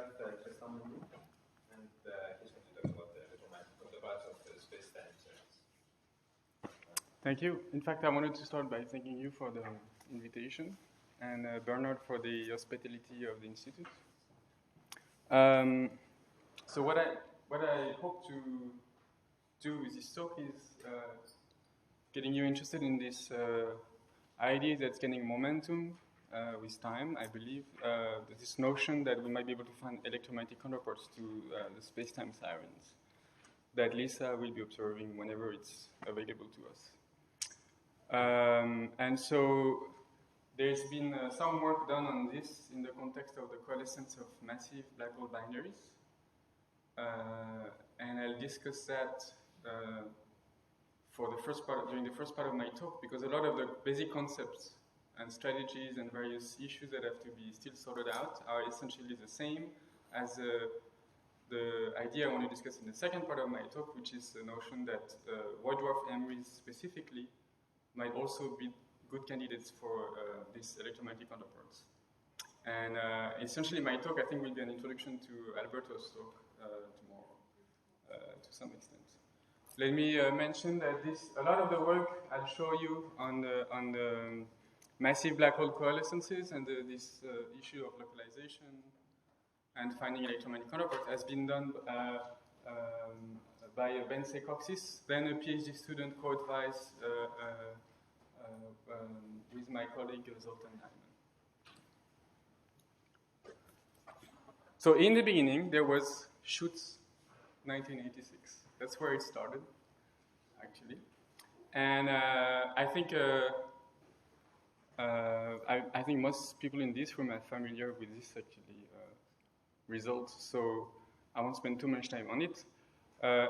have Kristen, and he's going to talk about the electromagnetic counterparts of Spacetime Sirens. Thank you. In fact, I wanted to start by thanking you for the invitation and Bernard for the hospitality of the Institute. So what I hope to do with this talk is getting you interested in this idea that's gaining momentum with time, I believe. This notion that we might be able to find electromagnetic counterparts to the Spacetime Sirens that Lisa will be observing whenever it's available to us. And so there's been some work done on this in the context of the coalescence of massive black hole binaries. And I'll discuss that for the first part, during the first part of my talk, because a lot of the basic concepts and strategies and various issues that have to be still sorted out are essentially the same as the idea I want to discuss in the second part of my talk, which is the notion that white dwarf MRIs specifically might also be good candidates for these electromagnetic counterparts. And essentially my talk, I think, will be an introduction to Alberto's talk tomorrow, to some extent. Let me mention that a lot of the work I'll show you on the massive black hole coalescences and this issue of localization and finding electromagnetic counterparts has been done by Ben Secoxis, then a PhD student co-advised with my colleague Zoltan Nyman. So in the beginning, there was Schutz 1986. That's where it started, actually. And I think most people in this room are familiar with this actually result. So I won't spend too much time on it.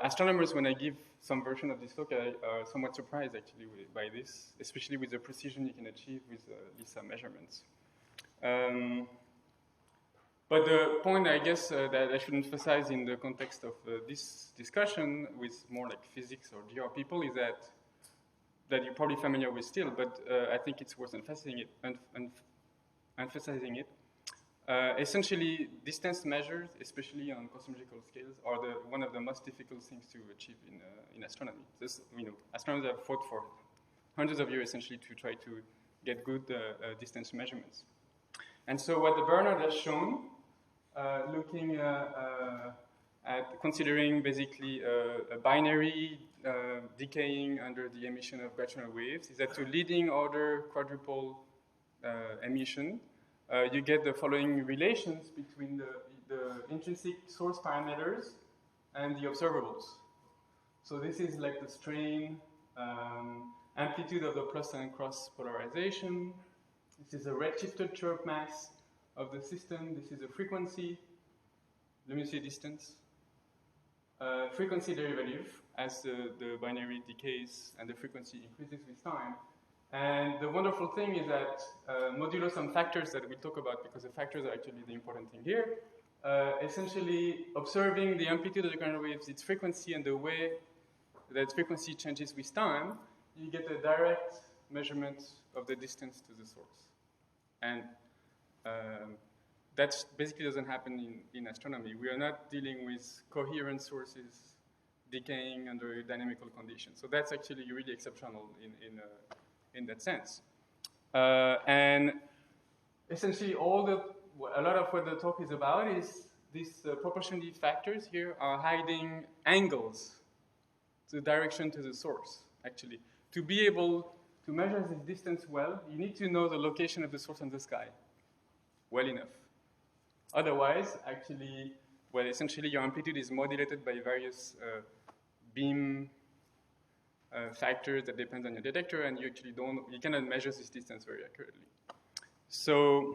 Astronomers, when I give some version of this talk, are somewhat surprised actually by this, especially with the precision you can achieve with LISA measurements. But the point, I guess, that I should emphasize in the context of this discussion with more like physics or GR people is that you're probably familiar with still, but I think it's worth emphasizing it. Essentially, distance measures, especially on cosmological scales, are one of the most difficult things to achieve in astronomy. Astronomers have fought for hundreds of years, essentially, to try to get good distance measurements. And so what Bernard has shown, looking at considering basically a binary decaying under the emission of gravitational waves, is that to leading order quadruple emission, you get the following relations between the intrinsic source parameters and the observables. So this is like the strain, amplitude of the plus and cross polarization. This is a redshifted chirp mass of the system. This is a frequency. Let me say distance. Frequency derivative as the binary decays and the frequency increases with time. And the wonderful thing is that modulo some factors that we'll talk about, because the factors are actually the important thing here, essentially observing the amplitude of the current waves, its frequency, and the way that frequency changes with time, you get a direct measurement of the distance to the source. And that basically doesn't happen in astronomy. We are not dealing with coherent sources decaying under dynamical conditions. So that's actually really exceptional in that sense. And essentially a lot of what the talk is about is these proportionality factors here are hiding angles, the direction to the source, actually. To be able to measure this distance well, you need to know the location of the source in the sky well enough. Otherwise, actually, well, essentially your amplitude is modulated by various beam factors that depend on your detector, and you cannot measure this distance very accurately. So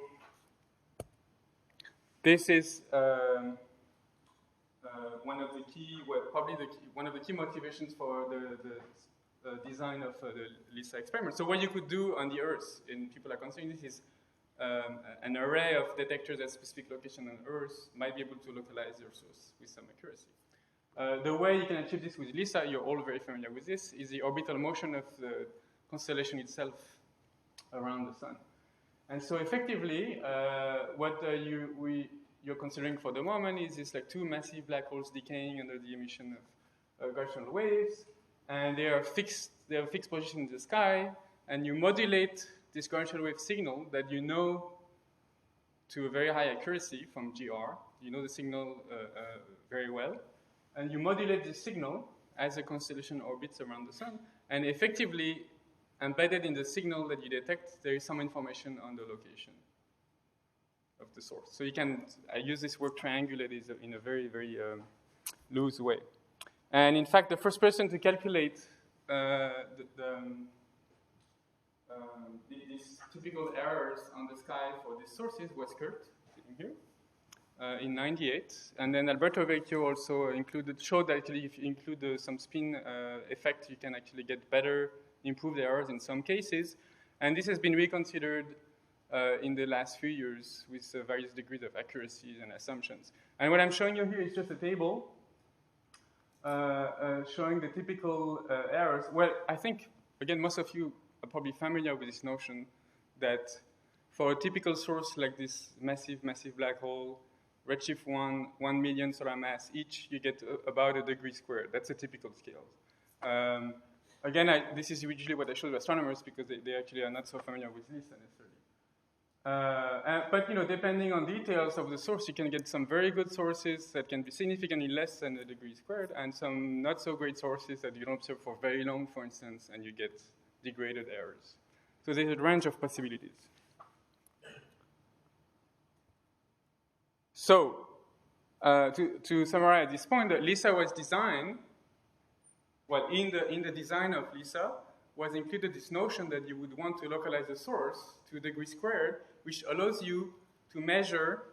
this is one of the key, one of the key motivations for the design of the LISA experiment. So what you could do on the Earth, and people are considering this, is an array of detectors at specific location on Earth might be able to localize your source with some accuracy. The way you can achieve this with LISA, you're all very familiar with this, is the orbital motion of the constellation itself around the sun. And so effectively, what you're considering for the moment is this like two massive black holes decaying under the emission of gravitational waves, and they have a fixed position in the sky, and you modulate this gravitational wave signal that you know to a very high accuracy from GR. You know the signal very well, and you modulate this signal as a constellation orbits around the sun, and effectively embedded in the signal that you detect, there is some information on the location of the source. So you can use this word triangulate in a very, very loose way. And in fact, the first person to calculate these typical errors on the sky for these sources was Kurt, sitting here, in '98. And then Alberto Vecchio also showed that actually if you include some spin effect, you can actually get better, improved errors in some cases. And this has been reconsidered in the last few years with various degrees of accuracies and assumptions. And what I'm showing you here is just a table showing the typical errors. Well, I think, again, most of you are probably familiar with this notion that for a typical source like this massive, massive black hole, redshift 1 million solar mass each, you get about a degree squared. That's a typical scale. Again, this is usually what I show to astronomers because they actually are not so familiar with this necessarily. But depending on details of the source, you can get some very good sources that can be significantly less than a degree squared, and some not so great sources that you don't observe for very long, for instance, and you get degraded errors. So there's a range of possibilities. So to summarize this point, that LISA was designed. Well, in the design of LISA was included this notion that you would want to localize the source to a degree squared, which allows you to measure,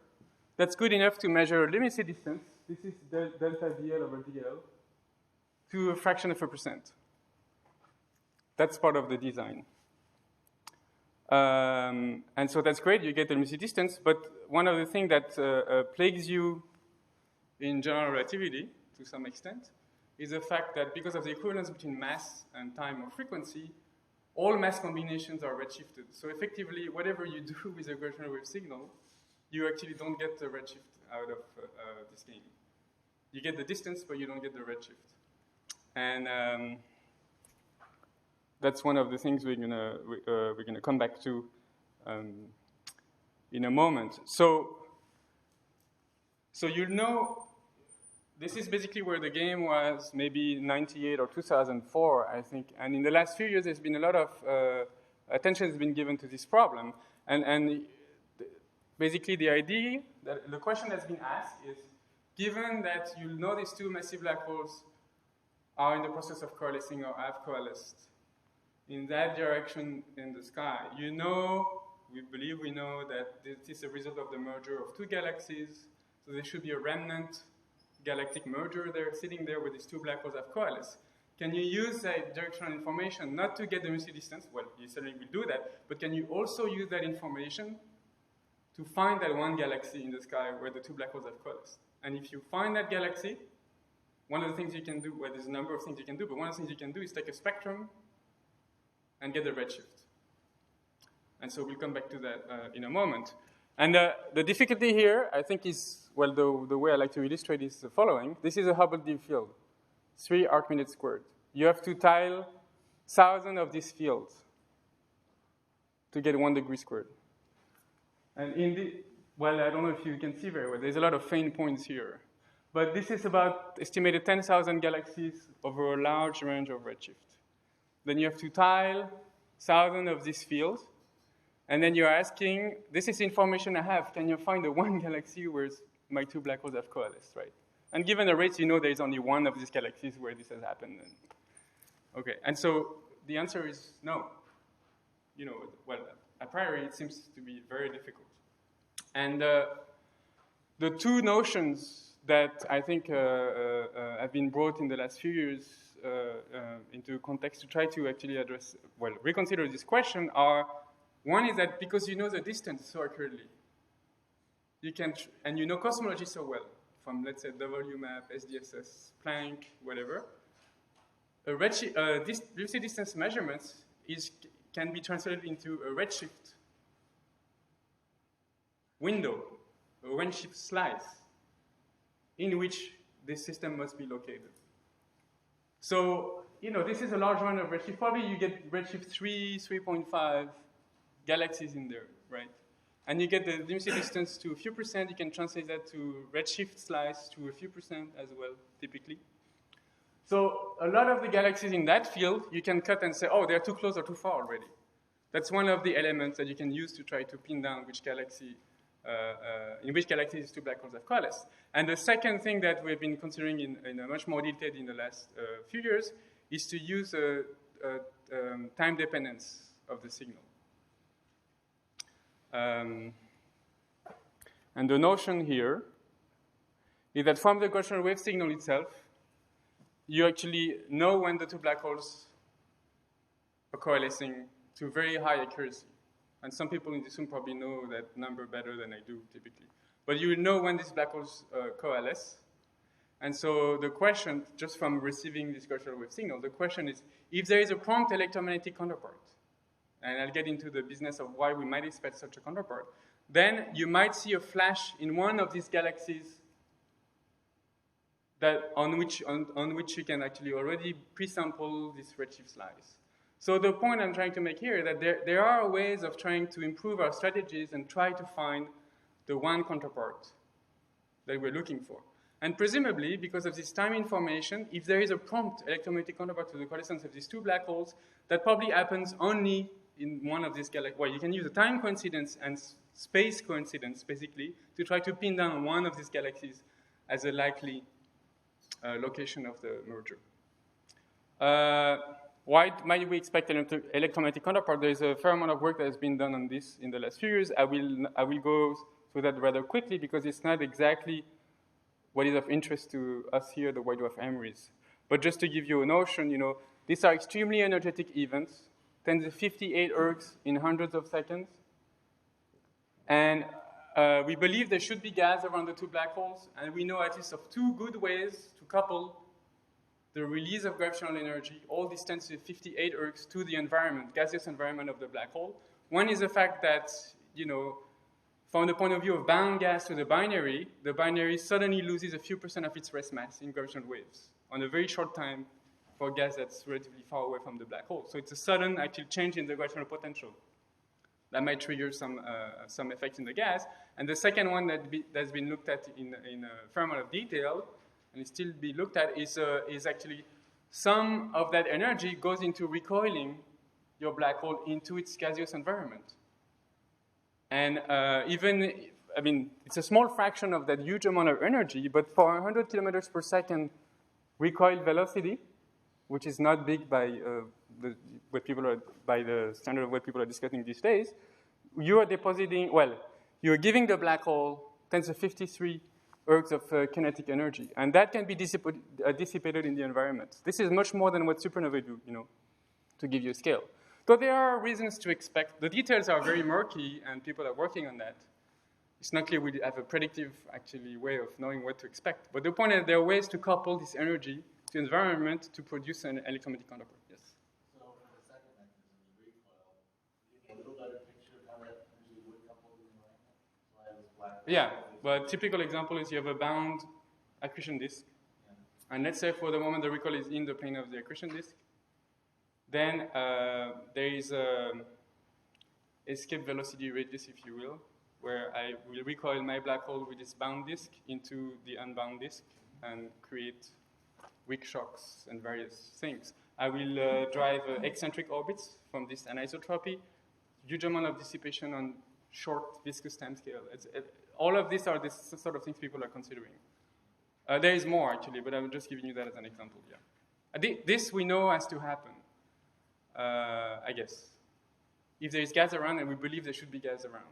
that's good enough to measure a limited distance, this is delta DL over DL, to a fraction of a percent. That's part of the design. And so that's great, you get a limited distance, but one of the things that plagues you in general relativity, to some extent, is the fact that because of the equivalence between mass and time or frequency, all mass combinations are redshifted. So effectively, whatever you do with a gravitational wave signal, you actually don't get the redshift out of this game. You get the distance, but you don't get the redshift. And that's one of the things we're gonna come back to in a moment. So you'll know. This is basically where the game was, maybe 98 or 2004, I think. And in the last few years, there's been a lot of attention has been given to this problem. And basically, the idea, the question that's been asked is, given that you know these two massive black holes are in the process of coalescing or have coalesced in that direction in the sky, we believe we know that this is a result of the merger of two galaxies, so there should be a remnant galactic merger there, sitting there where these two black holes have coalesced. Can you use that directional information not to get the Menou distance? Well, you certainly will do that, but can you also use that information to find that one galaxy in the sky where the two black holes have coalesced? And if you find that galaxy, one of the things you can do, well, there's a number of things you can do, but one of the things you can do is take a spectrum and get the redshift. And so we'll come back to that in a moment. And the difficulty here, I think, is, well, the way I like to illustrate is the following. This is a Hubble deep field, 3 arc-minutes squared. You have to tile 1,000 of these fields to get 1 degree squared. And well, I don't know if you can see very well. There's a lot of faint points here. But this is about estimated 10,000 galaxies over a large range of redshift. Then you have to tile 1,000 of these fields. And then you're asking, this is information I have. Can you find the one galaxy where my two black holes have coalesced, right? And given the rates, there's only one of these galaxies where this has happened. Okay, and so the answer is no. Well, a priori, it seems to be very difficult. And the two notions that I think have been brought in the last few years into context to try to actually address, well, reconsider this question are, one is that because you know the distance so accurately, you can, and you know cosmology so well, from, let's say, WMAP, SDSS, Planck, whatever, this distance measurements can be translated into a redshift window a redshift slice in which this system must be located. So, this is a large amount of redshift. Probably you get redshift 3, 3.5 galaxies in there, right? And you get the luminosity distance to a few percent. You can translate that to redshift slice to a few percent as well, typically. So a lot of the galaxies in that field, you can cut and say, oh, they're too close or too far already. That's one of the elements that you can use to try to pin down which galaxy, in which galaxies two black holes have coalesced. And the second thing that we've been considering in a much more detail in the last few years is to use time dependence of the signal. And the notion here is that from the Gaussian wave signal itself, you actually know when the two black holes are coalescing to very high accuracy. And some people in this room probably know that number better than I do typically. But you know when these black holes coalesce. And so the question, just from receiving this Gaussian wave signal, the question is, if there is a prompt electromagnetic counterpart, and I'll get into the business of why we might expect such a counterpart, then you might see a flash in one of these galaxies that on which you can actually already pre-sample this redshift slice. So the point I'm trying to make here is that there are ways of trying to improve our strategies and try to find the one counterpart that we're looking for. And presumably, because of this time information, if there is a prompt electromagnetic counterpart to the coalescence of these two black holes, that probably happens only in one of these galaxies. Well, you can use a time coincidence and space coincidence, basically, to try to pin down one of these galaxies as a likely location of the merger. Why might we expect an electromagnetic counterpart? There is a fair amount of work that has been done on this in the last few years. I will go through that rather quickly because it's not exactly what is of interest to us here, the white dwarf MRIs. But just to give you a notion, these are extremely energetic events, 10 to the 58 ergs in hundreds of seconds. And we believe there should be gas around the two black holes, and we know at least of two good ways to couple the release of gravitational energy, all these 10 to the 58 ergs, to the environment, gaseous environment of the black hole. One is the fact that, from the point of view of bound gas to the binary suddenly loses a few percent of its rest mass in gravitational waves on a very short time for gas that's relatively far away from the black hole. So it's a sudden actual change in the gravitational potential that might trigger some effect in the gas. And the second one that's been looked at in a fair amount of detail, and it still be looked at, is actually some of that energy goes into recoiling your black hole into its gaseous environment. And it's a small fraction of that huge amount of energy, but for 100 kilometers per second recoil velocity, which is not big by the standard of what people are discussing these days, you are you're giving the black hole 10 to the 53 ergs of kinetic energy, and that can be dissipated in the environment. This is much more than what supernovae do, to give you a scale. So there are reasons to expect. The details are very murky, and people are working on that. It's not clear we have a predictive, way of knowing what to expect. But the point is there are ways to couple this energy to environment to produce an electromagnetic counterpart. Yes? So for the second mechanism, the recoil, you get a little better picture of how that energy would couple to the environment? So I was black. Yeah, but typical example is you have a bound accretion disk. Yeah. And let's say for the moment the recoil is in the plane of the accretion disk. Then there is an escape velocity radius, if you will, where I will recoil my black hole with this bound disk into the unbound disk and create weak shocks and various things. I will drive eccentric orbits from this anisotropy, huge amount of dissipation on short viscous timescale. All of these are the sort of things people are considering. There is more, actually, but I'm just giving you that as an example. Yeah, this we know has to happen. I guess. If there is gas around, and we believe there should be gas around.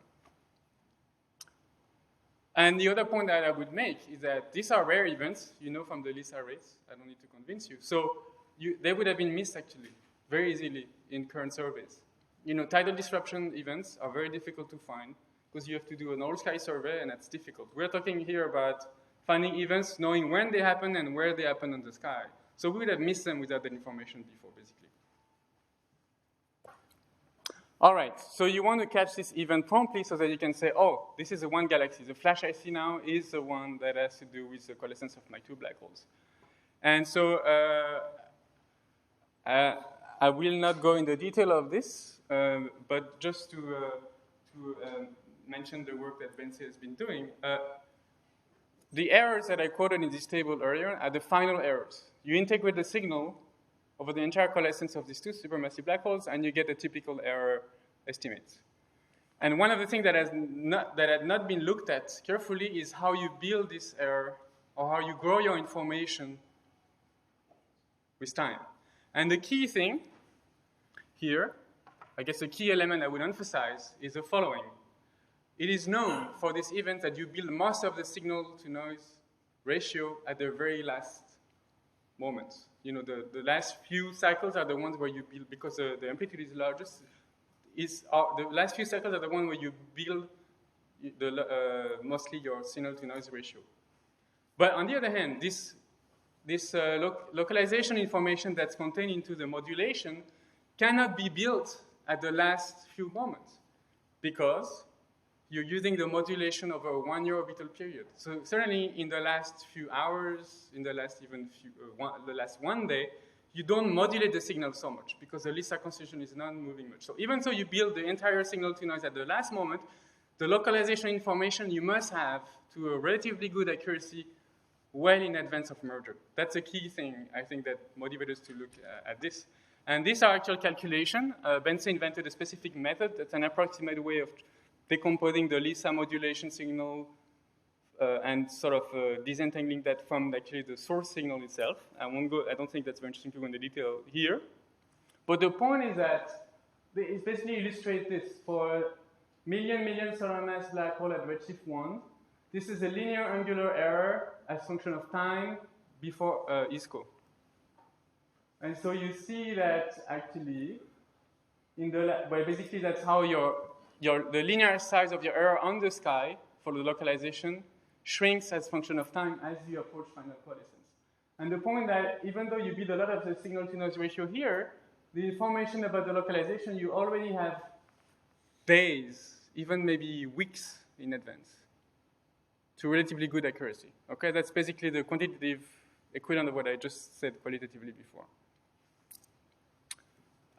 And the other point that I would make is that these are rare events, from the LISA race. I don't need to convince you. So they would have been missed, actually, very easily in current surveys. Tidal disruption events are very difficult to find because you have to do an all-sky survey, and that's difficult. We're talking here about finding events, knowing when they happen and where they happen in the sky. So we would have missed them without that information before, basically. All right, so you want to catch this event promptly so that you can say, oh, this is the one galaxy. The flash I see now is the one that has to do with the coalescence of my two black holes. And so I will not go into detail of this, but just to mention the work that Bensey has been doing. The errors that I quoted in this table earlier are the final errors. You integrate the signal over the entire coalescence of these two supermassive black holes, and you get a typical error estimate. And one of the things that had not been looked at carefully is how you build this error, or how you grow your information with time. And the key thing here, I guess the key element I would emphasize, is the following. It is known for this event that you build most of the signal-to-noise ratio at the very last moment. You know, the last few cycles are the ones where you build, because the amplitude is largest, the last few cycles are the ones where you build mostly your signal-to-noise ratio. But on the other hand, this localization information that's contained into the modulation cannot be built at the last few moments, because you're using the modulation over a 1-year orbital period. So certainly in the last few hours, in the last the last 1 day, you don't modulate the signal so much because the Lisa constitution is not moving much. So even though you build the entire signal to noise at the last moment, the localization information you must have to a relatively good accuracy well in advance of merger. That's a key thing, I think, that motivates us to look at this. And these are actual calculations. Bensey invented a specific method that's an approximate way of decomposing the Lisa modulation signal and sort of disentangling that from actually the source signal itself. I don't think that's very interesting to go into detail here. But the point is that it basically illustrates this for million solar mass black hole at redshift 1. This is a linear angular error as function of time before ISCO. And so you see that actually, well, basically that's how the linear size of your error on the sky for the localization shrinks as function of time as you approach final coalescence. And the point that even though you build a lot of the signal-to-noise ratio here, the information about the localization, you already have days, even maybe weeks in advance, to relatively good accuracy. Okay, that's basically the quantitative equivalent of what I just said qualitatively before.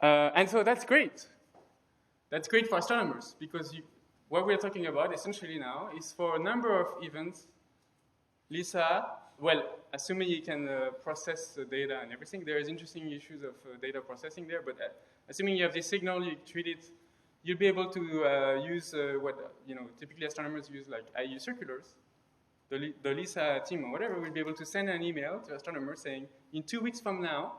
And so that's great. That's great for astronomers, because what we're talking about essentially now is for a number of events, Lisa, well, assuming you can process the data and everything, there is interesting issues of data processing there, but assuming you have this signal, you treat it, you'll be able to use what typically astronomers use, like IU circulars. The Lisa team or whatever will be able to send an email to astronomers saying, in 2 weeks from now,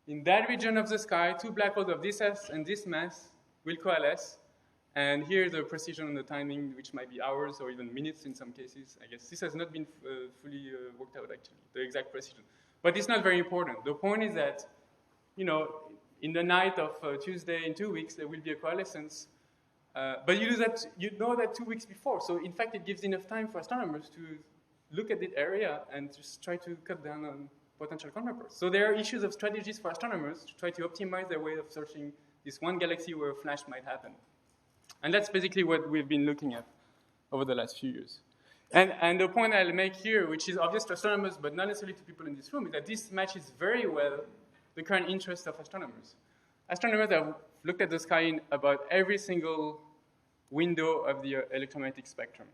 in that region of the sky, two black holes of this mass and this mass will coalesce, and here's the precision on the timing, which might be hours or even minutes in some cases. I guess this has not been fully worked out, actually, the exact precision. But it's not very important. The point is that, in the night of Tuesday in 2 weeks, there will be a coalescence, but you know that 2 weeks before. So in fact, it gives enough time for astronomers to look at the area and just try to cut down on potential counterparts. So there are issues of strategies for astronomers to try to optimize their way of searching this one galaxy where a flash might happen. And that's basically what we've been looking at over the last few years. And the point I'll make here, which is obvious to astronomers, but not necessarily to people in this room, is that this matches very well the current interest of astronomers. Astronomers have looked at the sky in about every single window of the electromagnetic spectrum.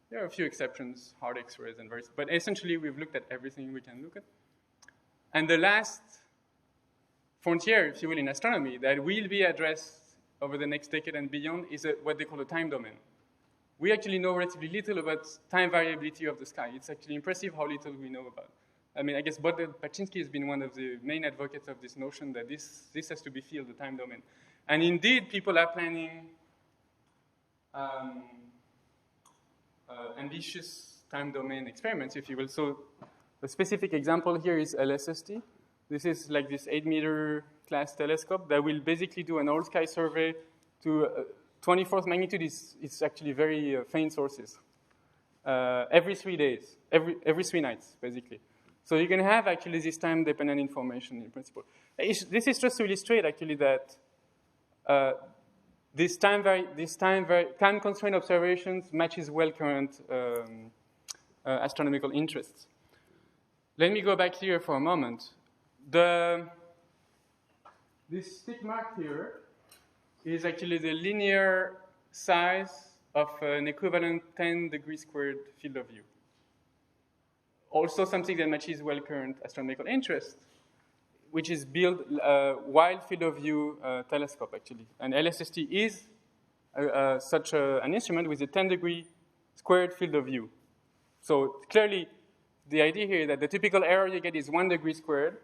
There are a few exceptions, hard X-rays and various, but essentially we've looked at everything we can look at. And the last frontier, if you will, in astronomy that will be addressed over the next decade and beyond is what they call a time domain. We actually know relatively little about time variability of the sky. It's actually impressive how little we know about. I mean, I guess Paczynski has been one of the main advocates of this notion that this has to be filled, the time domain. And indeed, people are planning ambitious time domain experiments, if you will. So a specific example here is LSST. This is like this 8-meter class telescope that will basically do an all-sky survey to 24th magnitude. It's actually very faint sources. Every 3 days, every 3 nights, basically. So you can have actually this time-dependent information in principle. This is just to illustrate actually that this time-constrained observations matches well current astronomical interests. Let me go back here for a moment. This tick mark here is actually the linear size of an equivalent 10 degree squared field of view. Also something that matches well current astronomical interest, which is built wide field of view telescope, actually. And LSST is such an instrument with a 10 degree squared field of view. So clearly, the idea here is that the typical error you get is 1 degree squared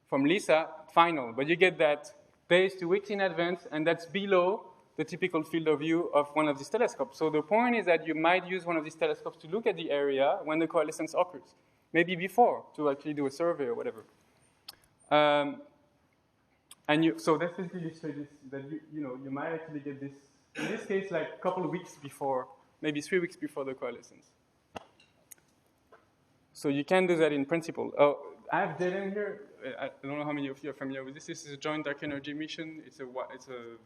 from LISA, final. But you get that days to weeks in advance, and that's below the typical field of view of one of these telescopes. So the point is that you might use one of these telescopes to look at the area when the coalescence occurs. Maybe before, to actually do a survey or whatever. So that's basically illustrated that you might actually get this, in this case, like a couple of weeks before, maybe 3 weeks before the coalescence. So you can do that in principle. Oh, I have JDEM here. I don't know how many of you are familiar with this. This is a joint dark energy mission. It's a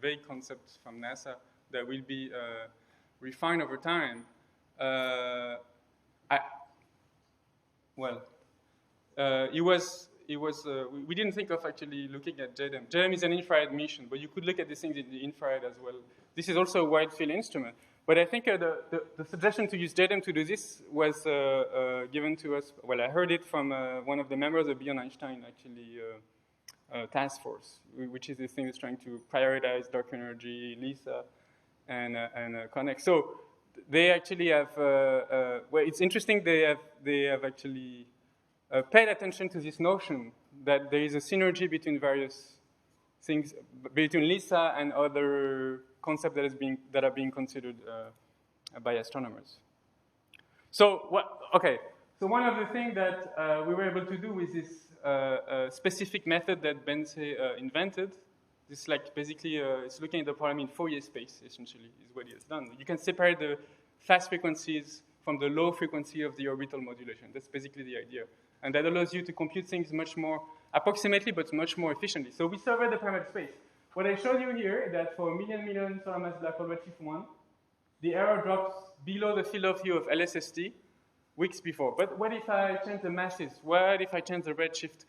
vague concept from NASA that will be refined over time. We didn't think of actually looking at JDEM. JDEM is an infrared mission, but you could look at these things in the infrared as well. This is also a wide field instrument. But I think the suggestion to use JDEM to do this was given to us. Well, I heard it from one of the members of Beyond Einstein, actually, task force, which is this thing that's trying to prioritize dark energy, LISA, and connect. So they actually have. Well, it's interesting. They have actually paid attention to this notion that there is a synergy between various things, between LISA and other concepts that are being considered by astronomers. So one of the things that we were able to do with this specific method that Bense invented, this basically it's looking at the problem in Fourier space, essentially, is what he has done. You can separate the fast frequencies from the low frequency of the orbital modulation. That's basically the idea. And that allows you to compute things much more approximately, but much more efficiently. So we surveyed the parameter space. What I showed you here is that for a million solar mass black hole redshift 1, the error drops below the field of view of LSST weeks before. But what if I change the masses? What if I change the redshift?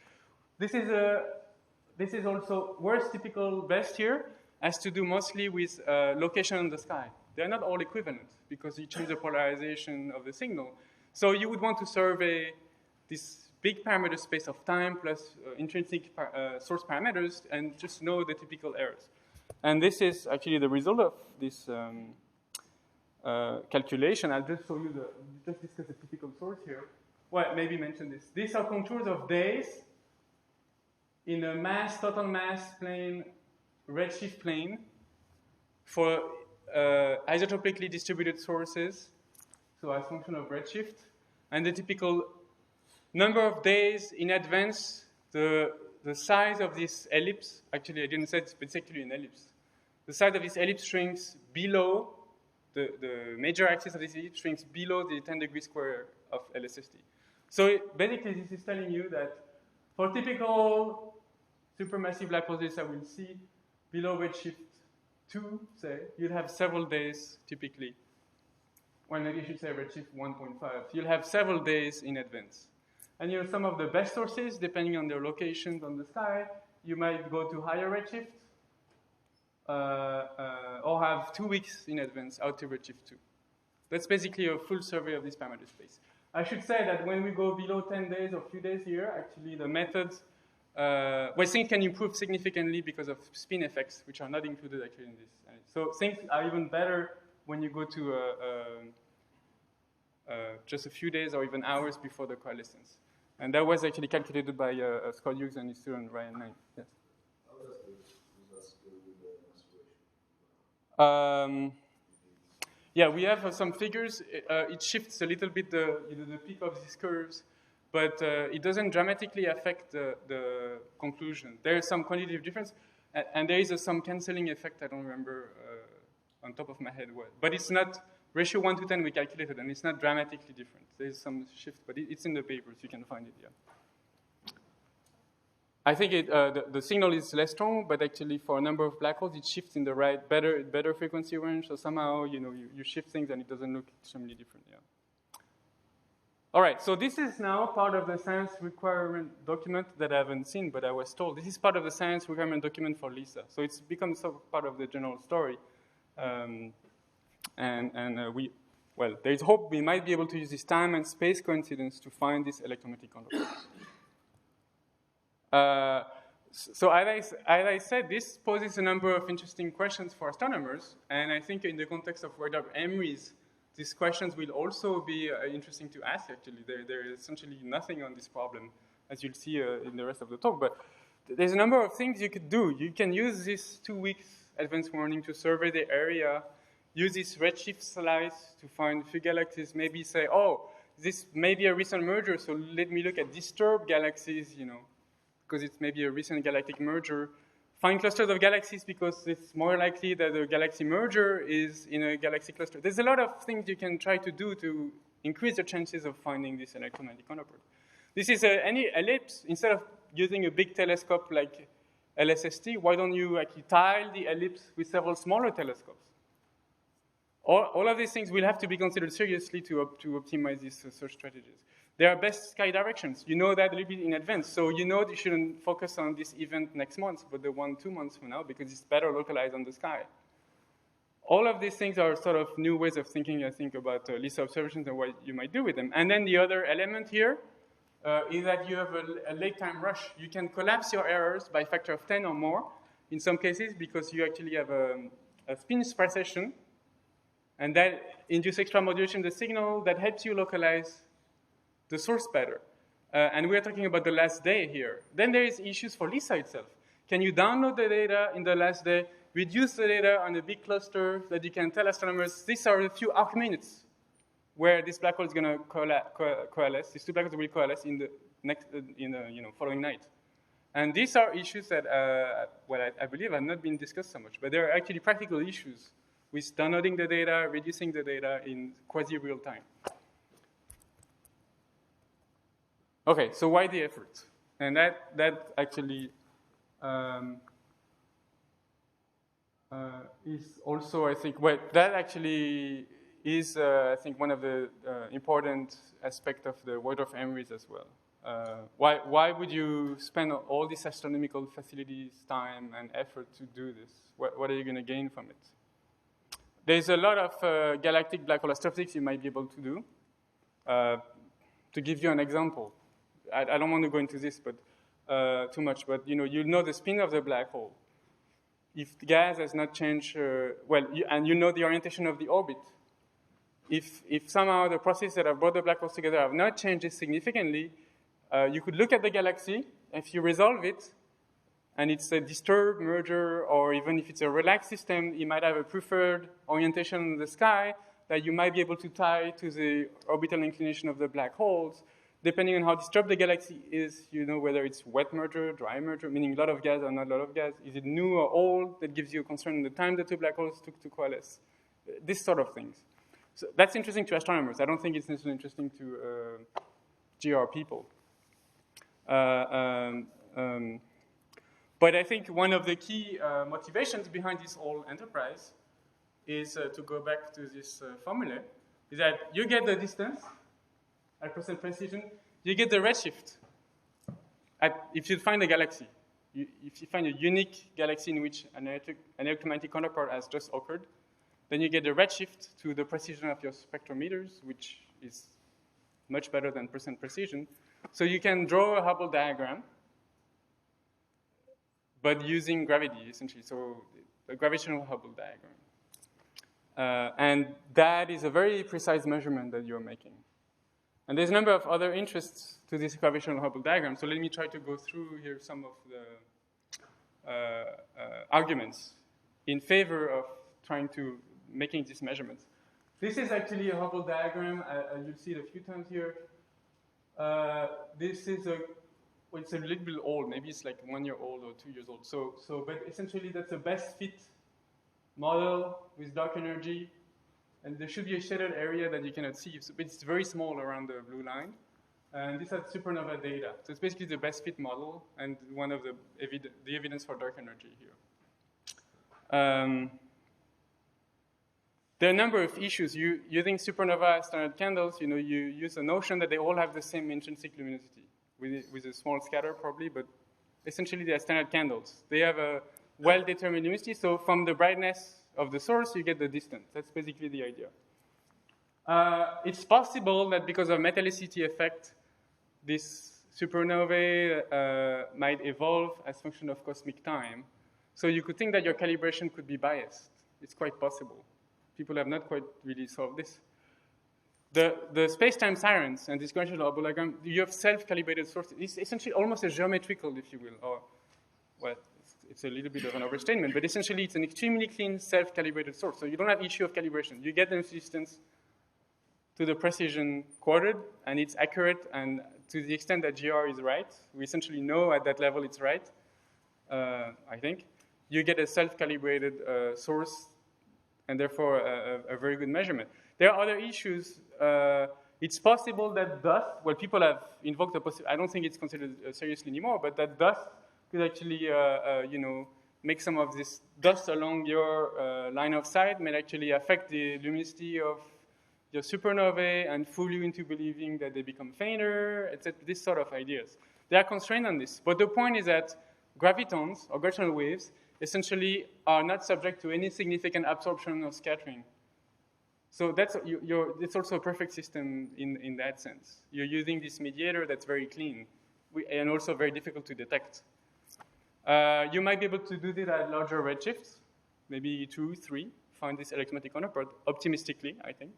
This is also worst typical best here has to do mostly with location in the sky. They're not all equivalent because you change the polarization of the signal. So you would want to survey this big parameter space of time plus intrinsic source parameters and just know the typical errors. And this is actually the result of this calculation. I'll just show you just discuss the typical source here. Well, maybe mention this. These are contours of days in a total mass plane, redshift plane for isotropically distributed sources, so as function of redshift, and the typical number of days in advance, the size of this ellipse, actually I didn't say it's particularly an ellipse. The size of this ellipse shrinks below, the major axis of this ellipse shrinks below the 10 degree square of LSST. So basically this is telling you that for typical supermassive black holes I will see below redshift 2, say, you'll have several days typically. Well, maybe you should say redshift 1.5. You'll have several days in advance. And some of the best sources, depending on their locations on the sky, you might go to higher redshift or have 2 weeks in advance out to redshift 2. That's basically a full survey of this parameter space. I should say that when we go below 10 days or few days here, actually the methods, things can improve significantly because of spin effects, which are not included actually in this. So things are even better when you go to just a few days or even hours before the coalescence. And that was actually calculated by Scott Hughes and his student Ryan Knight. Yes. How does this do the aspiration? Yeah, we have some figures. It shifts a little bit the peak of these curves, but it doesn't dramatically affect the conclusion. There is some quantitative difference, and there is some canceling effect. I don't remember on top of my head what, but it's not. Ratio 1 to 10 we calculated, and it's not dramatically different. There's some shift, but it's in the papers. You can find it, I think the signal is less strong, but actually for a number of black holes, it shifts in the right, better frequency range. So somehow, you shift things and it doesn't look extremely different. Yeah. All right, so this is now part of the science requirement document that I haven't seen, but I was told. This is part of the science requirement document for LISA. So it's become sort of part of the general story. There's hope we might be able to use this time and space coincidence to find this electromagnetic counterpart. So as I said, this poses a number of interesting questions for astronomers, and I think in the context of wide MRIs, these questions will also be interesting to ask, actually. There is essentially nothing on this problem, as you'll see in the rest of the talk, but there's a number of things you could do. You can use this 2 weeks advanced warning to survey the area, use this redshift slice to find a few galaxies, maybe say, oh, this may be a recent merger, so let me look at disturbed galaxies, because it's maybe a recent galactic merger. Find clusters of galaxies because it's more likely that a galaxy merger is in a galaxy cluster. There's a lot of things you can try to do to increase the chances of finding this electromagnetic counterpart. This is any ellipse. Instead of using a big telescope like LSST, why don't you actually tile the ellipse with several smaller telescopes? All of these things will have to be considered seriously to optimize these search strategies. There are best sky directions. You know that a little bit in advance. So you know you shouldn't focus on this event next month, but the one 2 months from now, because it's better localized on the sky. All of these things are sort of new ways of thinking, I think, about LISA observations and what you might do with them. And then the other element here is that you have a late time rush. You can collapse your errors by a factor of 10 or more in some cases because you actually have a spin precession, and that induces extra modulation in the signal that helps you localize the source better. And we're talking about the last day here. Then there is issues for LISA itself. Can you download the data in the last day, reduce the data on a big cluster that you can tell astronomers, these are a few arc minutes where this black hole is going to coalesce. These two black holes will coalesce in the following night. And these are issues that, I believe have not been discussed so much, but there are actually practical issues with downloading the data, reducing the data in quasi-real time. Okay, so why the effort? And that actually is also, I think, that actually is, I think, one of the important aspects of the Word of MRIs as well. Why would you spend all these astronomical facilities, time, and effort to do this? What are you going to gain from it? There's a lot of galactic black hole astrophysics you might be able to do. To give you an example, I don't want to go into this too much, but you know the spin of the black hole. If the gas has not changed, and you know the orientation of the orbit, if somehow the processes that have brought the black holes together have not changed significantly, you could look at the galaxy. If you resolve it, and it's a disturbed merger, or even if it's a relaxed system, you might have a preferred orientation in the sky that you might be able to tie to the orbital inclination of the black holes. Depending on how disturbed the galaxy is, you know whether it's wet merger, dry merger, meaning a lot of gas or not a lot of gas. Is it new or old? That gives you a concern in the time the two black holes took to coalesce. This sort of things. So that's interesting to astronomers. I don't think it's necessarily interesting to GR people. But I think one of the key motivations behind this whole enterprise is to go back to this formula, is that you get the distance at percent precision, you get the redshift. If you find a galaxy, if you find a unique galaxy in which an electromagnetic counterpart has just occurred, then you get the redshift to the precision of your spectrometers, which is much better than percent precision. So you can draw a Hubble diagram, but using gravity, essentially, so a gravitational Hubble diagram. And that is a very precise measurement that you're making. And there's a number of other interests to this gravitational Hubble diagram, so let me try to go through here some of the arguments in favor of trying to making these measurements. This is actually a Hubble diagram. You'll see it a few times here. This is it's a little bit old. Maybe it's like 1 year old or 2 years old. But essentially that's the best fit model with dark energy. And there should be a shaded area that you cannot see. But it's very small around the blue line. And these are supernova data. So it's basically the best fit model and one of the evidence for dark energy here. There are a number of issues. Using supernova standard candles, you use the notion that they all have the same intrinsic luminosity with a small scatter probably, but essentially they are standard candles. They have a well-determined luminosity, so from the brightness of the source, you get the distance. That's basically the idea. It's possible that because of metallicity effect, this supernovae might evolve as function of cosmic time. So you could think that your calibration could be biased. It's quite possible. People have not quite really solved this. The space-time sirens and this conventional Hubble diagram, you have self-calibrated sources. It's essentially almost a geometrical, if you will, or, well, it's a little bit of an overstatement, but essentially it's an extremely clean self-calibrated source. So you don't have issue of calibration. You get the distance to the precision quartered, and it's accurate, and to the extent that GR is right, we essentially know at that level it's right, I think. You get a self-calibrated source, and therefore a very good measurement. There are other issues. It's possible that dust, well, people have invoked the possibility, I don't think it's considered seriously anymore, but that dust could actually, make some of this dust along your line of sight may actually affect the luminosity of your supernovae and fool you into believing that they become fainter, etc. This sort of ideas. They are constrained on this. But the point is that gravitons, or gravitational waves, essentially are not subject to any significant absorption or scattering. So that's it's also a perfect system in that sense. You're using this mediator that's very clean and also very difficult to detect. You might be able to do this at larger redshifts, maybe 2, 3, find this electromagnetic counterpart, optimistically, I think.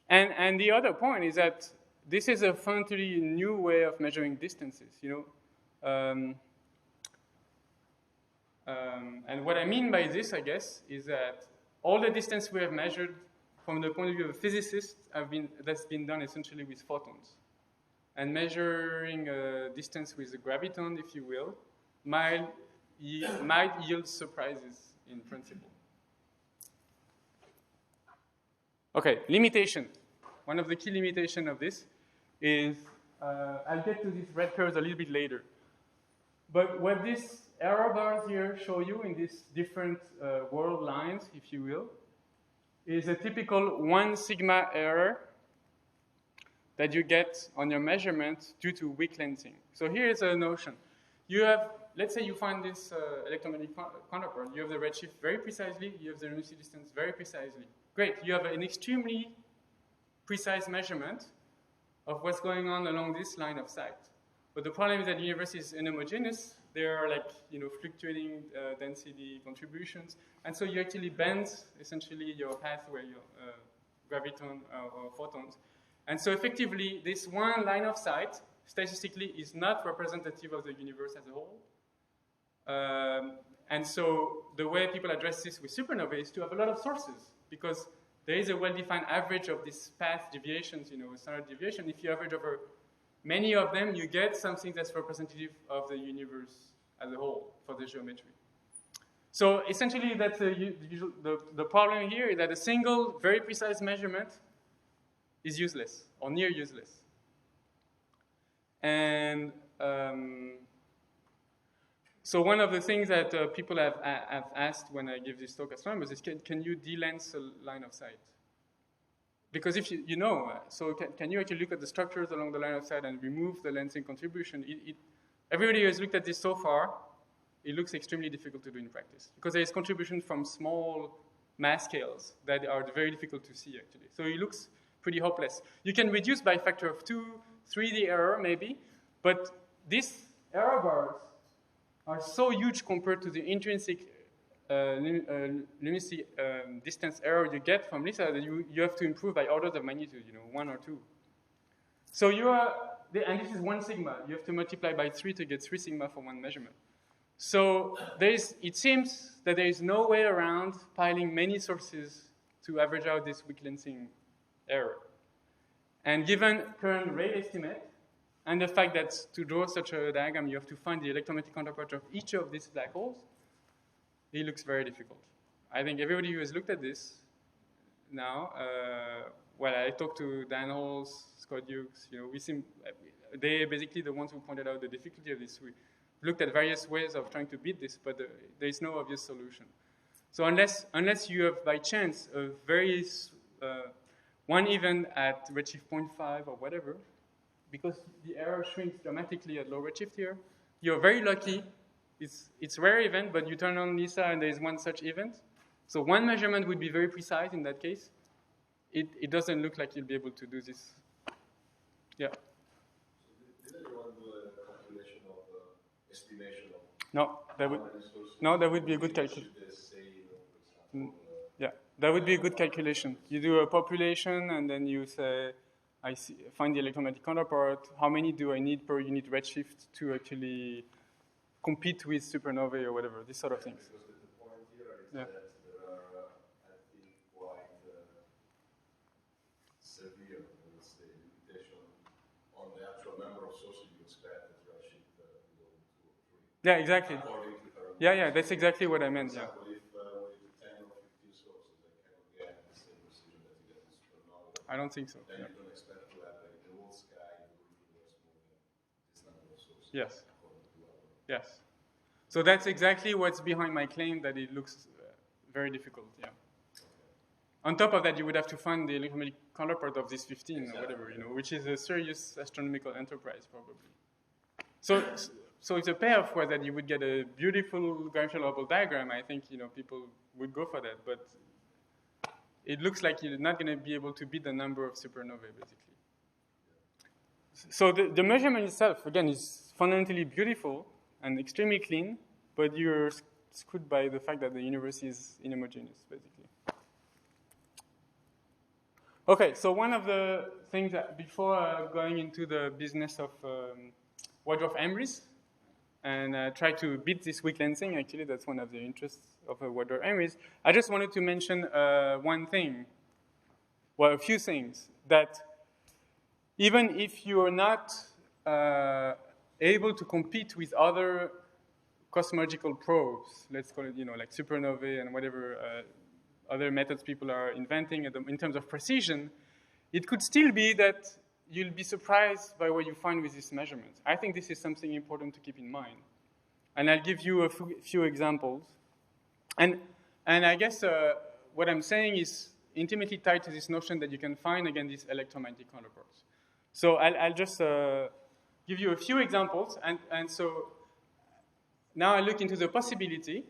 And the other point is that this is a fundamentally new way of measuring distances, and what I mean by this, I guess, is that all the distance we have measured from the point of view of a physicist that's been done essentially with photons. And measuring a distance with a graviton, if you will, might yield surprises in principle. Okay, limitation. One of the key limitations of this is, I'll get to these red curves a little bit later. But what these error bars here show you in these different world lines, if you will, is a typical 1 sigma error that you get on your measurement due to weak lensing. So here is a notion. You have, let's say you find this electromagnetic counterpart. You have the redshift very precisely. You have the luminosity distance very precisely. Great. You have an extremely precise measurement of what's going on along this line of sight. But the problem is that the universe is inhomogeneous. There are fluctuating density contributions. And so you actually bend, essentially, your pathway, your graviton or photons. And so effectively, this one line of sight, statistically, is not representative of the universe as a whole. And so the way people address this with supernovae is to have a lot of sources, because there is a well-defined average of these path deviations, standard deviation. If you average over many of them, you get something that's representative of the universe as a whole for the geometry. So essentially, that's the problem here is that a single, very precise measurement is useless or near useless. And so one of the things that people have asked when I give this talk at astronomers is, can you de-lens a line of sight? Because if so can you actually look at the structures along the line of sight and remove the lensing contribution? Everybody who has looked at this so far, it looks extremely difficult to do in practice, because there is contribution from small mass scales that are very difficult to see, actually. So it looks pretty hopeless. You can reduce by a factor of 2, 3 the error, maybe, but these error bars are so huge compared to the intrinsic luminosity distance error you get from LISA that you have to improve by orders of magnitude, 1 or 2. So and this is 1 sigma. You have to multiply by 3 to get 3 sigma for one measurement. So it seems that there is no way around piling many sources to average out this weak lensing error. And given current rate estimate, and the fact that to draw such a diagram, you have to find the electromagnetic counterpart of each of these black holes, it looks very difficult. I think everybody who has looked at this now well, I talked to Dan Halls, Scott Hughes, we seem, they basically the ones who pointed out the difficulty of this. We looked at various ways of trying to beat this, but there is no obvious solution. So unless you have by chance a very, one event at redshift 0.5 or whatever, because the error shrinks dramatically at low redshift here, you're very lucky. It's a rare event, but you turn on LISA and there is one such event. So one measurement would be very precise in that case. It doesn't look like you'll be able to do this. Yeah. So did anyone do a calculation of estimation of no, that would be a good calculation. Yeah, that would be a good calculation. You do a population and then you say, find the electromagnetic counterpart. How many do I need per unit redshift to actually compete with supernovae or whatever, these sort of things. Because the point here is Yeah. that there are, I think, quite severe, let's say, limitation on the actual number of sources you expect at redshift below 2 or 3. Yeah, exactly. According to her. Yeah, that's exactly what I meant. For Yeah. example, if with 10 or 15 sources, I cannot get the same precision that you get in supernova, I don't think so. then Yeah. you don't expect to have like, the whole sky looking as small as this number of sources. Yes. According to our. Yes. So that's exactly what's behind my claim that it looks very difficult. Yeah. On top of that, you would have to find the electromagnetic counterpart of this 15 or whatever, which is a serious astronomical enterprise probably. So it's a payoff for that you would get a beautiful gravitational Hubble diagram. I think people would go for that, but it looks like you're not going to be able to beat the number of supernovae basically. So the measurement itself again is fundamentally beautiful and extremely clean, but you're screwed by the fact that the universe is inhomogeneous, basically. Okay, so one of the things that before going into the business of wide-dwarf MRIs and try to beat this weak lensing, actually that's one of the interests of wide-dwarf MRIs, I just wanted to mention one thing, well, a few things, that even if you're not able to compete with other cosmological probes, let's call it, like supernovae and whatever other methods people are inventing in terms of precision, it could still be that you'll be surprised by what you find with these measurements. I think this is something important to keep in mind. And I'll give you a few examples. And I guess what I'm saying is intimately tied to this notion that you can find, again, these electromagnetic counterparts. So I'll just give you a few examples, and so now I look into the possibility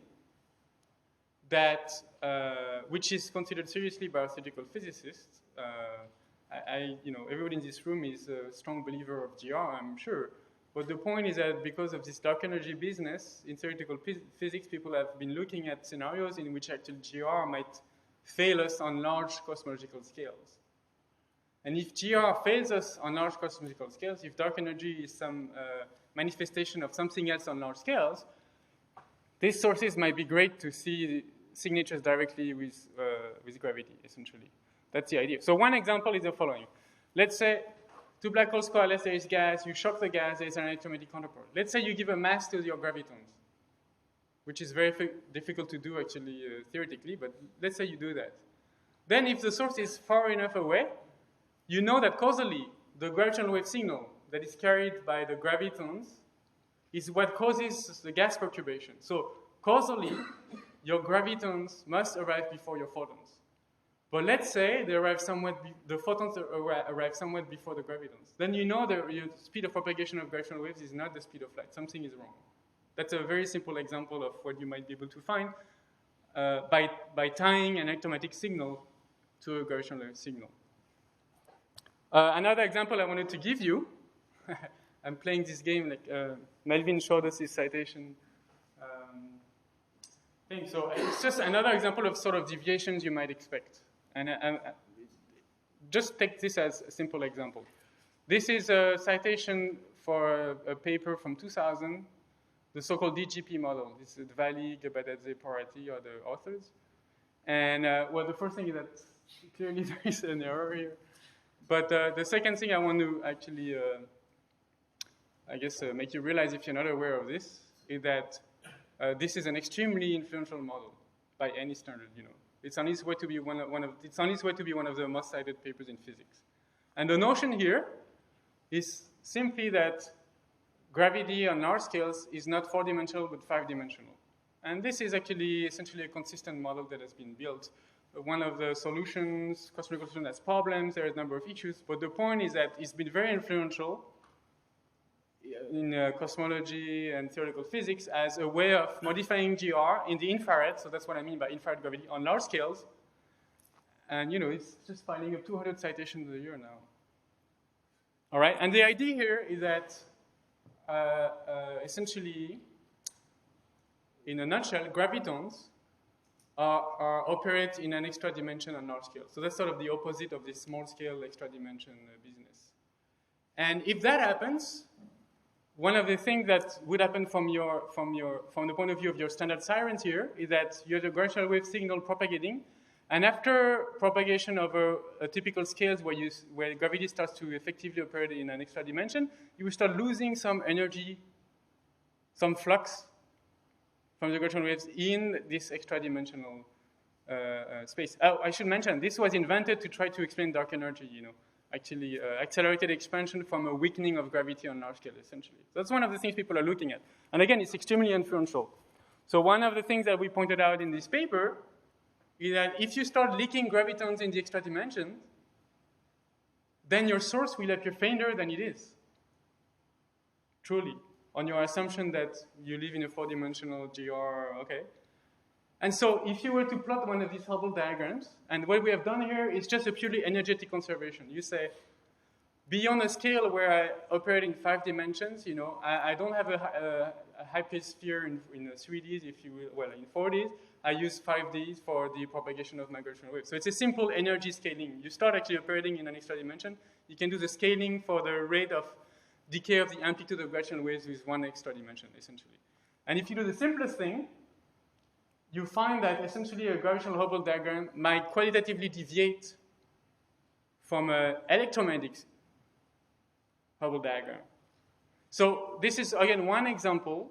that, which is considered seriously by theoretical physicists. Everybody in this room is a strong believer of GR, I'm sure. But the point is that because of this dark energy business, in theoretical physics, people have been looking at scenarios in which actually GR might fail us on large cosmological scales. And if GR fails us on large cosmological scales, if dark energy is some manifestation of something else on large scales, these sources might be great to see signatures directly with gravity, essentially. That's the idea. So one example is the following. Let's say two black holes coalesce, there is gas, you shock the gas, there is an electromagnetic counterpart. Let's say you give a mass to your gravitons, which is very difficult to do actually theoretically, but let's say you do that. Then if the source is far enough away, you know that causally the gravitational wave signal that is carried by the gravitons is what causes the gas perturbation. So causally, your gravitons must arrive before your photons. But let's say they arrive the photons arrive somewhat before the gravitons. Then you know that your speed of propagation of gravitational waves is not the speed of light. Something is wrong. That's a very simple example of what you might be able to find by tying an electromagnetic signal to a gravitational wave signal. Another example I wanted to give you, I'm playing this game, like Melvin showed us his citation thing. So it's just another example of sort of deviations you might expect. And just take this as a simple example. This is a citation for a paper from 2000, the so-called DGP model. This is Dvali, Gebadadze, Parati are the authors. And well, the first thing is that clearly there is an error here. But the second thing I want to actually, make you realize if you're not aware of this, is that this is an extremely influential model. by any standard. It's on its way to be one of the most cited papers in physics. And the notion here is simply that gravity on large scales is not 4-dimensional but 5-dimensional. And this is actually essentially a consistent model that has been built. One of the solutions, cosmological solution, has problems, there are a number of issues, but the point is that it's been very influential in cosmology and theoretical physics as a way of modifying GR in the infrared, so that's what I mean by infrared gravity, on large scales. And it's just piling up 200 citations a year now. All right, and the idea here is that essentially, in a nutshell, gravitons operate in an extra dimension on large scale. So that's sort of the opposite of this small scale extra dimension business. And if that happens, one of the things that would happen from the point of view of your standard sirens here is that you have a gravitational wave signal propagating, and after propagation over a typical scales where gravity starts to effectively operate in an extra dimension, you will start losing some energy, some flux from the gravitational waves in this extra-dimensional space. Oh, I should mention, this was invented to try to explain dark energy, actually accelerated expansion from a weakening of gravity on large scale, essentially. So that's one of the things people are looking at. And again, it's extremely influential. So one of the things that we pointed out in this paper is that if you start leaking gravitons in the extra dimension, then your source will appear fainter than it is, truly, on your assumption that you live in a 4-dimensional GR, okay? And so if you were to plot one of these Hubble diagrams, and what we have done here is just a purely energetic conservation. You say, beyond a scale where I operate in 5 dimensions, I don't have a hypersphere in 3Ds, if you will, well, in 4Ds. I use 5Ds for the propagation of my gravitational wave. So it's a simple energy scaling. You start actually operating in an extra dimension. You can do the scaling for the rate of decay of the amplitude of gravitational waves with one extra dimension, essentially. And if you do the simplest thing, you find that essentially a gravitational Hubble diagram might qualitatively deviate from an electromagnetic Hubble diagram. So this is, again, one example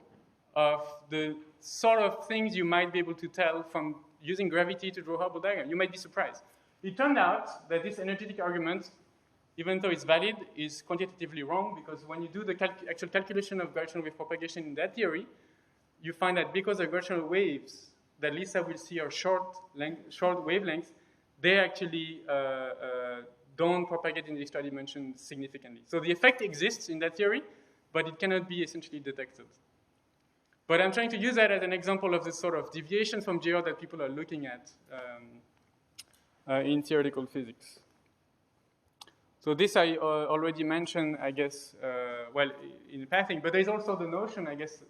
of the sort of things you might be able to tell from using gravity to draw a Hubble diagram. You might be surprised. It turned out that this energetic argument, even though it's valid, is quantitatively wrong, because when you do the actual calculation of gravitational wave propagation in that theory, you find that because the gravitational waves that Lisa will see are short wavelengths, they actually don't propagate in the extra dimension significantly. So the effect exists in that theory, but it cannot be essentially detected. But I'm trying to use that as an example of the sort of deviation from GR that people are looking at in theoretical physics. So this I already mentioned, I guess, well, in pathing, but there's also the notion, I guess,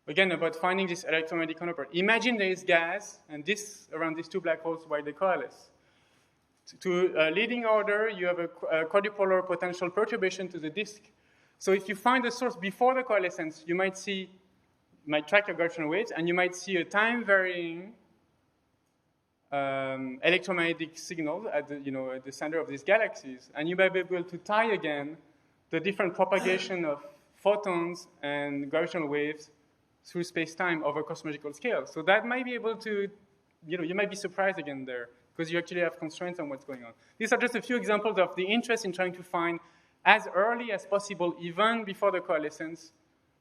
again, about finding this electromagnetic counterpart. Imagine there is gas, and around these two black holes while they coalesce. To a leading order, you have a quadrupolar potential perturbation to the disk. So if you find the source before the coalescence, you might track your gravitational waves, and you might see a time-varying electromagnetic signal at the center of these galaxies, and you might be able to tie again the different propagation of photons and gravitational waves through space-time over cosmological scale. So that might be able to, you might be surprised again there, because you actually have constraints on what's going on. These are just a few examples of the interest in trying to find, as early as possible, even before the coalescence,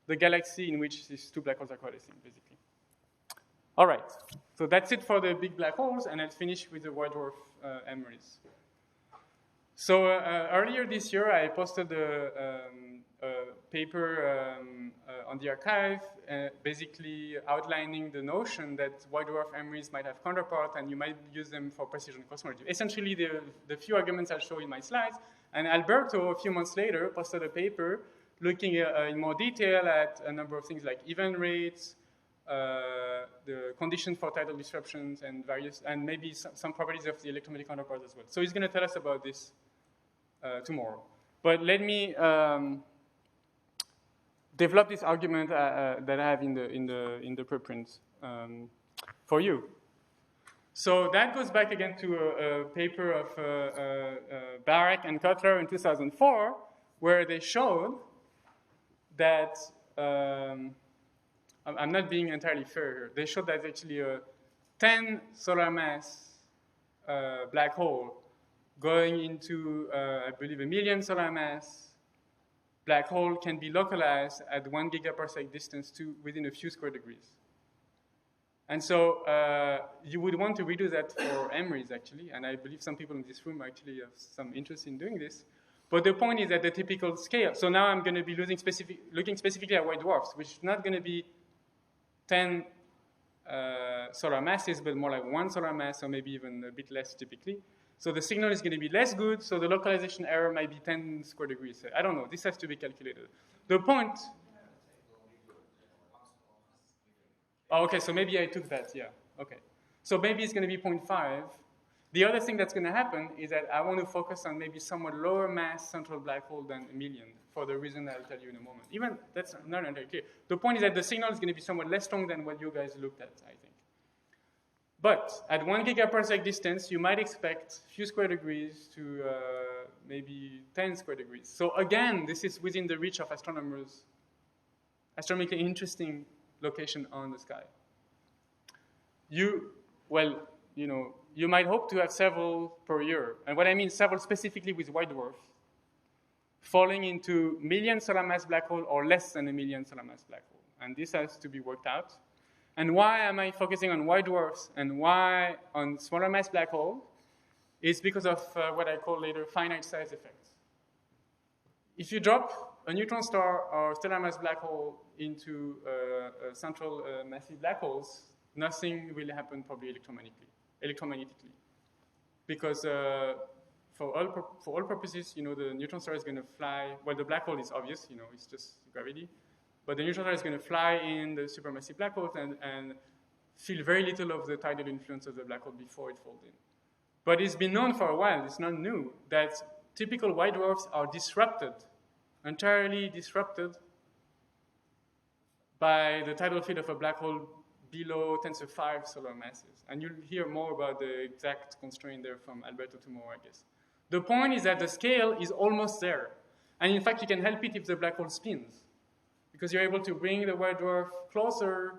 the galaxy in which these two black holes are coalescing, basically. All right, so that's it for the big black holes, and I'll finish with the white dwarf MRIs. So earlier this year, I posted a paper on the archive, basically outlining the notion that white dwarf MRIs might have counterpart, and you might use them for precision cosmology. Essentially, the few arguments I'll show in my slides. And Alberto, a few months later, posted a paper looking in more detail at a number of things like event rates, the conditions for tidal disruptions, and maybe some properties of the electromagnetic counterparts as well. So he's going to tell us about this tomorrow. But let me develop this argument that I have in the preprint for you. So that goes back again to a paper of Barak and Cutler in 2004, where they showed that I'm not being entirely fair here. They showed that actually 10 solar mass black hole going into, I believe, 1 million solar mass black hole can be localized at 1 gigaparsec distance to within a few square degrees. And so you would want to redo that for MRIs, actually, and I believe some people in this room actually have some interest in doing this. But the point is that the typical scale, so now I'm going to be looking specifically at white dwarfs, which is not going to be 10 solar masses, but more like 1 solar mass, or maybe even a bit less typically. So the signal is going to be less good, so the localization error might be 10 square degrees. I don't know, this has to be calculated. The point... Oh, okay, so maybe I took that, yeah, okay. So maybe it's going to be 0.5. The other thing that's going to happen is that I want to focus on maybe somewhat lower mass central black hole than 1 million, for the reason I'll tell you in a moment. Even, that's not entirely clear. The point is that the signal is going to be somewhat less strong than what you guys looked at, I think. But at 1 gigaparsec distance, you might expect a few square degrees to maybe 10 square degrees. So again, this is within the reach of astronomers, astronomically interesting location on the sky. You might hope to have several per year. And what I mean several specifically with white dwarfs, falling into 1 million solar mass black hole or less than 1 million solar mass black hole. And this has to be worked out. And why am I focusing on white dwarfs and why on smaller mass black hole? Is because of what I call later finite size effects. If you drop a neutron star or stellar mass black hole into central massive black holes, nothing will happen probably electromagnetically. Because for all purposes, the neutron star is going to fly. Well, the black hole is obvious, it's just gravity. But the neutron star is going to fly in the supermassive black holes and feel very little of the tidal influence of the black hole before it falls in. But it's been known for a while, it's not new, that typical white dwarfs are disrupted, entirely disrupted by the tidal field of a black hole below 10⁵ solar masses. And you'll hear more about the exact constraint there from Alberto tomorrow, I guess. The point is that the scale is almost there. And in fact, you can help it if the black hole spins, because you're able to bring the white dwarf closer.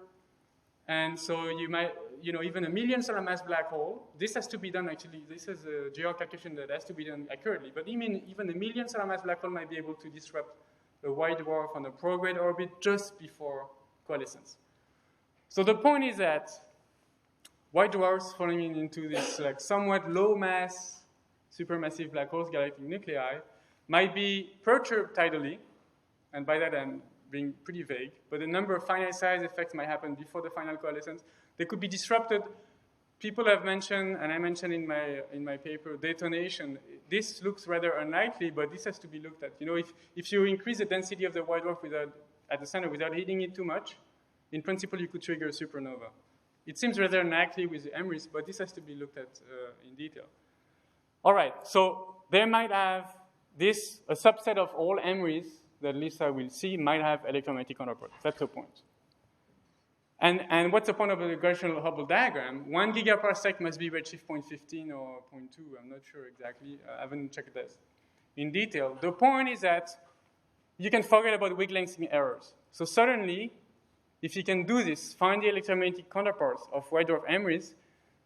And so you might, even 1 million solar mass black hole, this has to be done actually, this is a GR calculation that has to be done accurately, but even 1 million solar mass black hole might be able to disrupt a white dwarf on a prograde orbit just before coalescence. So the point is that white dwarfs falling into this somewhat low mass supermassive black holes, galactic nuclei, might be perturbed tidally, and by that I'm being pretty vague, but a number of finite size effects might happen before the final coalescence. They could be disrupted. People have mentioned, and I mentioned in my paper, detonation. This looks rather unlikely, but this has to be looked at. If you increase the density of the white dwarf at the center without heating it too much, in principle, you could trigger a supernova. It seems rather unlikely with the MRIs, but this has to be looked at in detail. All right, so they might have this, a subset of all MRIs that Lisa will see might have electromagnetic counterparts. That's the point. And what's the point of the gravitational Hubble diagram? 1 gigaparsec must be redshift 0.15 or 0.2. I'm not sure exactly. I haven't checked this in detail. The point is that you can forget about weak lengthening errors. So suddenly, if you can do this, find the electromagnetic counterparts of white dwarf MRIs,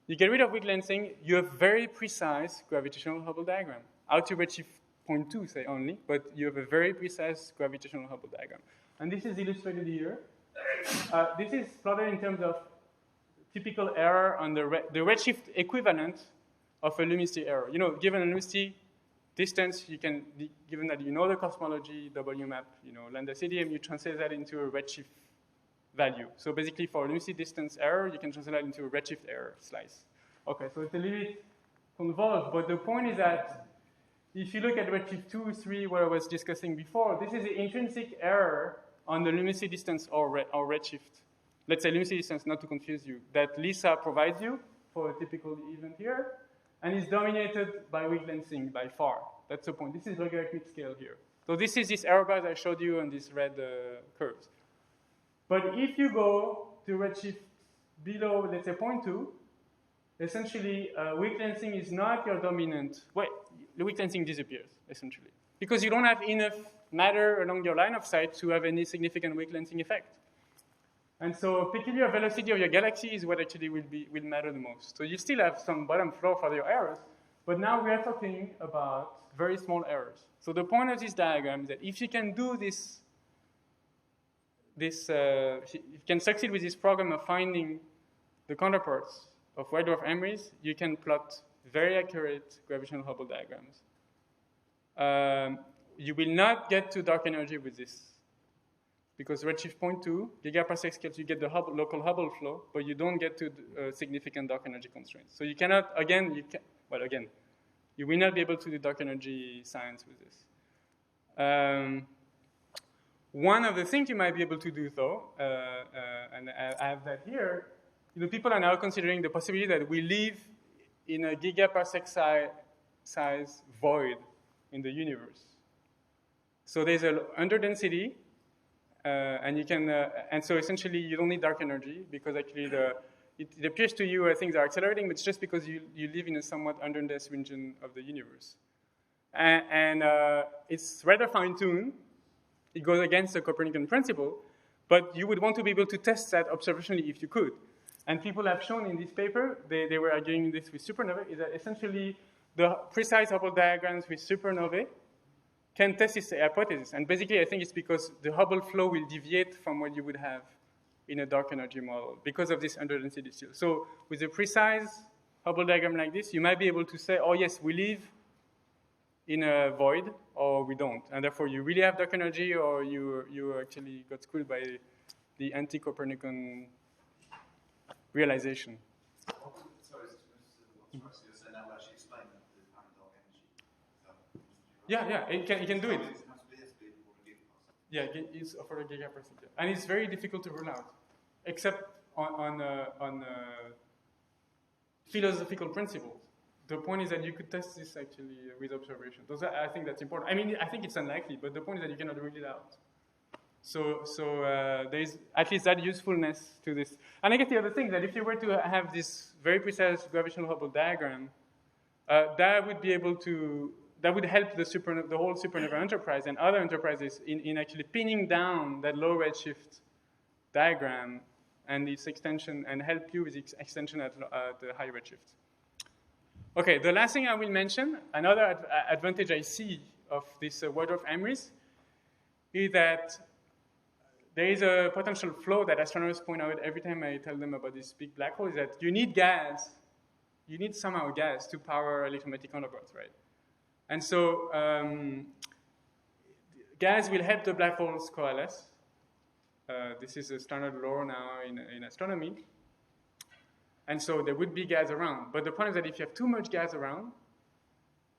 you get rid of weak lengthening, you have very precise gravitational Hubble diagram. Out to redshift 0.2, say only, but you have a very precise gravitational Hubble diagram. And this is illustrated here. This is plotted in terms of typical error on the redshift equivalent of a luminosity error. Given a luminosity distance, you can, given that the cosmology, WMAP, lambda JDEM, you translate that into a redshift value. So basically, for a luminosity distance error, you can translate that into a redshift error slice. Okay, so it's a little bit convolved, but the point is that if you look at redshift 2, 3, what I was discussing before, this is the intrinsic error on the luminosity distance or redshift. Let's say luminosity distance, not to confuse you, that Lisa provides you for a typical event here, and is dominated by weak lengthening by far. That's the point. This is logarithmic scale here. So this is this error bar I showed you on these red curves. But if you go to redshift below, let's say 0.2, essentially weak lengthening is not your dominant. Well, the weak lengthening disappears, essentially, because you don't have enough matter along your line of sight to have any significant weak lengthening effect. And so peculiar velocity of your galaxy is what actually will matter the most. So you still have some bottom floor for your errors, but now we are talking about very small errors. So the point of this diagram is that if you can do this, if you can succeed with this program of finding the counterparts of white dwarf MRIs, you can plot very accurate gravitational Hubble diagrams. You will not get to dark energy with this, because redshift 0.2 gigaparsec scales, you get the local Hubble flow, but you don't get to significant dark energy constraints. So you cannot, again, you will not be able to do dark energy science with this. One of the things you might be able to do, though, and I have that here, people are now considering the possibility that we live in a gigaparsec size void in the universe. So there's an underdensity, and you can, and so essentially you don't need dark energy because actually it appears to you things are accelerating, but it's just because you live in a somewhat underdense region of the universe. And it's rather fine-tuned. It goes against the Copernican principle, but you would want to be able to test that observationally if you could. And people have shown in this paper, they were arguing this with supernovae, is that essentially the precise Hubble diagrams with supernovae can test this hypothesis. And basically, I think it's because the Hubble flow will deviate from what you would have in a dark energy model because of this underdensity still. So with a precise Hubble diagram like this, you might be able to say, oh, yes, we live in a void, or we don't. And therefore, you really have dark energy, or you actually got screwed by the anti-Copernican realization. Sorry, so now we're actually explaining the apparent dark energy. Yeah, it can do it. Yeah, it's for a gigaparsec. And it's very difficult to rule out, except on philosophical principles. The point is that you could test this actually with observation. I think that's important. I mean, I think it's unlikely, but the point is that you cannot rule it out. So there is at least that usefulness to this. And I guess the other thing, that if you were to have this very precise gravitational Hubble diagram, that would be able to, that would help the whole supernova enterprise and other enterprises in actually pinning down that low redshift diagram and its extension, and help you with its extension at the high redshift. Okay, the last thing I will mention, another advantage I see of this white dwarf MRIs, is that there is a potential flow that astronomers point out every time I tell them about this big black hole, is that you need gas. You need somehow gas to power electromagnetic counterparts, right? And so gas will help the black holes coalesce. This is a standard law now in astronomy. And so there would be gas around. But the point is that if you have too much gas around,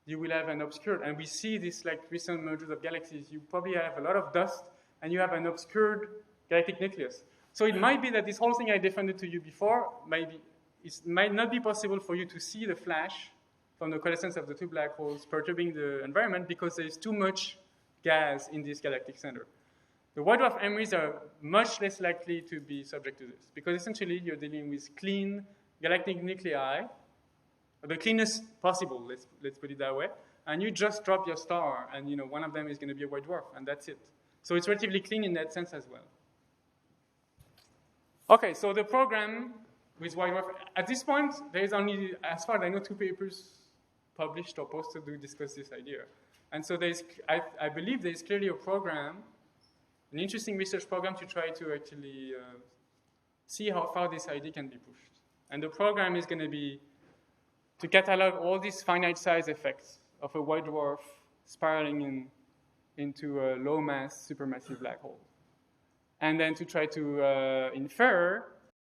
you will have an obscured, and we see this like recent mergers of galaxies, you probably have a lot of dust, and you have an obscured galactic nucleus. So it might be that this whole thing I defended to you before, it might not be possible for you to see the flash from the coalescence of the two black holes perturbing the environment because there is too much gas in this galactic center. The white dwarf MRIs are much less likely to be subject to this because essentially you're dealing with clean galactic nuclei, the cleanest possible, let's put it that way, and you just drop your star, and one of them is going to be a white dwarf, and that's it. So it's relatively clean in that sense as well. Okay, so the program with white dwarf, at this point, there is only, as far as I know, 2 papers published or posted to discuss this idea. And so I believe there is clearly a program, an interesting research program to try to actually see how far this idea can be pushed. And the program is going to be to catalog all these finite size effects of a white dwarf spiraling into a low mass supermassive black hole. And then to try to infer